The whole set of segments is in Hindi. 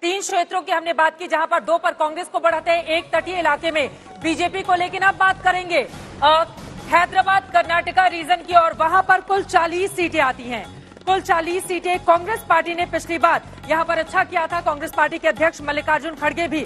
3 क्षेत्रों की हमने बात की जहां पर 2 पर कांग्रेस को बढ़त है, एक तटीय इलाके में बीजेपी को। लेकिन अब बात करेंगे हैदराबाद कर्नाटका रीजन की, और वहां पर कुल 40 सीटें आती हैं। कुल 40 सीटें कांग्रेस पार्टी ने पिछली बार यहां पर अच्छा किया था। कांग्रेस पार्टी के अध्यक्ष मल्लिकार्जुन खड़गे भी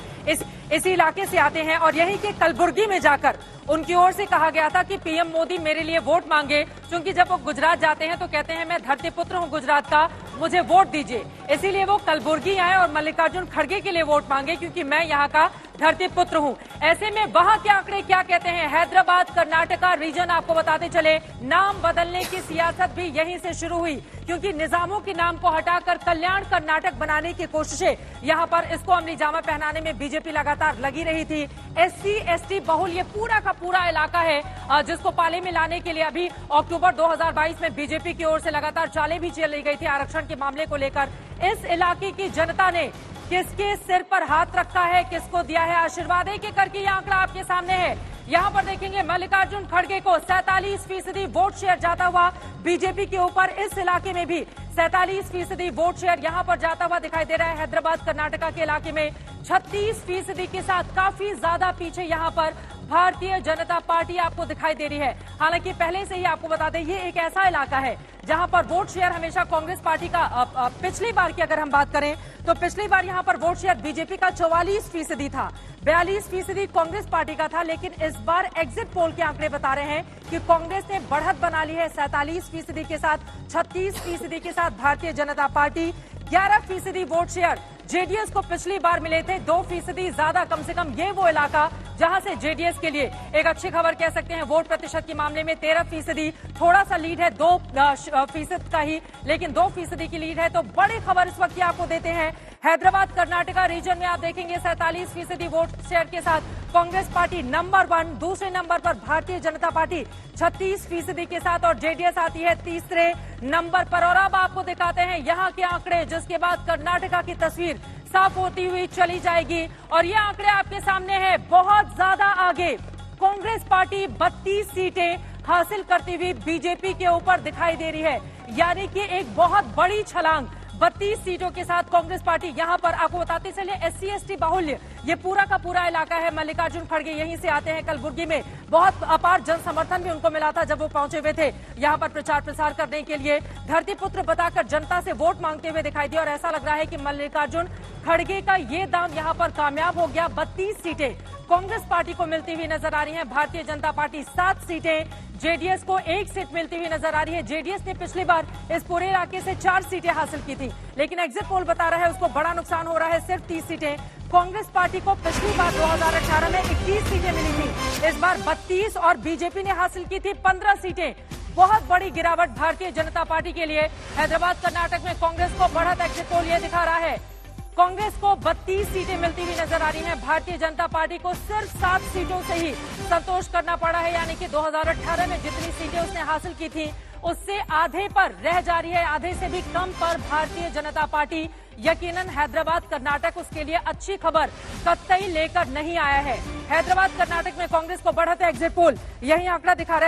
इसी इलाके से आते हैं, और यहीं के कलबुर्गी में जाकर उनकी ओर से कहा गया था कि पीएम मोदी मेरे लिए वोट मांगे, क्योंकि जब वो गुजरात जाते हैं तो कहते हैं मैं धरती पुत्र हूं गुजरात का, मुझे वोट दीजिए। इसीलिए वो कलबुर्गी आए और मल्लिकार्जुन खड़गे के लिए वोट मांगे, क्योंकि मैं यहाँ का धरती पुत्र हूं। ऐसे में वहां के आंकड़े क्या कहते हैं? हैदराबाद कर्नाटका रीजन, आपको बताते चले, नाम बदलने की सियासत भी यहीं से शुरू हुई, क्योंकि निजामों के नाम को हटाकर कल्याण कर्नाटक बनाने की कोशिशें, यहाँ पर इसको अमली जामा पहनाने में बीजेपी लगातार लगी रही थी। SC ST बहुल ये पूरा का पूरा इलाका है, जिसको पाले में लाने के लिए अभी अक्टूबर 2022 में बीजेपी की ओर से लगातार चालें भी चली गई थी आरक्षण के मामले को लेकर। इस इलाके की जनता ने किसके सिर पर हाथ रखा है, किसको दिया है आशीर्वाद? एक एक करके ये आंकड़ा आपके सामने है। यहाँ पर देखेंगे मल्लिकार्जुन खड़गे को 47% वोट शेयर जाता हुआ बीजेपी के ऊपर। इस इलाके में भी 47% वोट शेयर यहाँ पर जाता हुआ दिखाई दे रहा है। हैदराबाद कर्नाटका के इलाके में 36% के साथ काफी ज्यादा पीछे यहाँ पर भारतीय जनता पार्टी आपको दिखाई दे रही है। हालांकि पहले से ही आपको बता दें, ये एक ऐसा इलाका है जहां पर वोट शेयर हमेशा कांग्रेस पार्टी का पिछली बार की अगर हम बात करें तो पिछली बार यहां पर वोट शेयर बीजेपी का 44% था, 42% कांग्रेस पार्टी का था। लेकिन इस बार एग्जिट पोल के आंकड़े बता रहे हैं कि कांग्रेस ने बढ़त बना ली है 47% के साथ, 36% के साथ Bharatiya Janata party, 11% vote share JDS को पिछली बार मिले थे, 2% ज्यादा। कम से कम ये वो इलाका जहां से जेडीएस के लिए एक अच्छी खबर कह सकते हैं। वोट प्रतिशत के मामले में 13%, थोड़ा सा लीड है 2% का ही, लेकिन 2% की लीड है। तो बड़ी खबर इस वक्त की आपको देते हैं। हैदराबाद कर्नाटका रीजन में आप देखेंगे 47% वोट शेयर के साथ कांग्रेस पार्टी नंबर 1, दूसरे नंबर पर भारतीय जनता पार्टी 36% के साथ, और जेडीएस आती है तीसरे नंबर पर। और अब आपको दिखाते हैं यहाँ के आंकड़े, जिसके बाद कर्नाटका की तस्वीर साफ होती हुई चली जाएगी। और ये आंकड़े आपके सामने हैं, बहुत ज्यादा आगे कांग्रेस पार्टी 32 सीटें हासिल करती हुई बीजेपी के ऊपर दिखाई दे रही है। यानी कि एक बहुत बड़ी छलांग, 32 सीटों के साथ कांग्रेस पार्टी यहाँ पर। आपको बताते चलिए SC ST बाहुल्य ये पूरा का पूरा इलाका है। मल्लिकार्जुन खड़गे यहीं से आते हैं। कलबुर्गी में बहुत अपार जन समर्थन भी उनको मिला था जब वो पहुंचे हुए थे यहाँ पर प्रचार प्रसार करने के लिए। धरती पुत्र बताकर जनता से वोट मांगते हुए दिखाई दिए, और ऐसा लग रहा है कि मल्लिकार्जुन खड़गे का ये दाम यहाँ पर कामयाब हो गया। 32 सीटें कांग्रेस पार्टी को मिलती हुई नजर आ रही है, भारतीय जनता पार्टी 7 सीटें, जेडीएस को 1 सीट मिलती हुई नजर आ रही है। जेडीएस ने पिछली बार इस पूरे इलाके से 4 सीटें हासिल की थी, लेकिन एग्जिट पोल बता रहा है उसको बड़ा नुकसान हो रहा है, सिर्फ 30 सीटें। कांग्रेस पार्टी को पिछली बार 2018 में 21 सीटें मिली थी, इस बार 32, और बीजेपी ने हासिल की थी 15 सीटें। बहुत बड़ी गिरावट भारतीय जनता पार्टी के लिए। हैदराबाद कर्नाटक में कांग्रेस को बढ़त एग्जिट पोल ये दिखा रहा है। कांग्रेस को 32 सीटें मिलती हुई नजर आ रही हैं, भारतीय जनता पार्टी को सिर्फ 7 सीटों से ही संतोष करना पड़ा है। यानी कि 2018 में जितनी सीटें उसने हासिल की थी उससे आधे पर रह जा रही है, आधे से भी कम पर भारतीय जनता पार्टी। यकीनन हैदराबाद कर्नाटक उसके लिए अच्छी खबर कतई लेकर नहीं आया है। हैदराबाद कर्नाटक में कांग्रेस को बढ़त है, एग्जिट पोल यही आंकड़ा दिखा रहा है।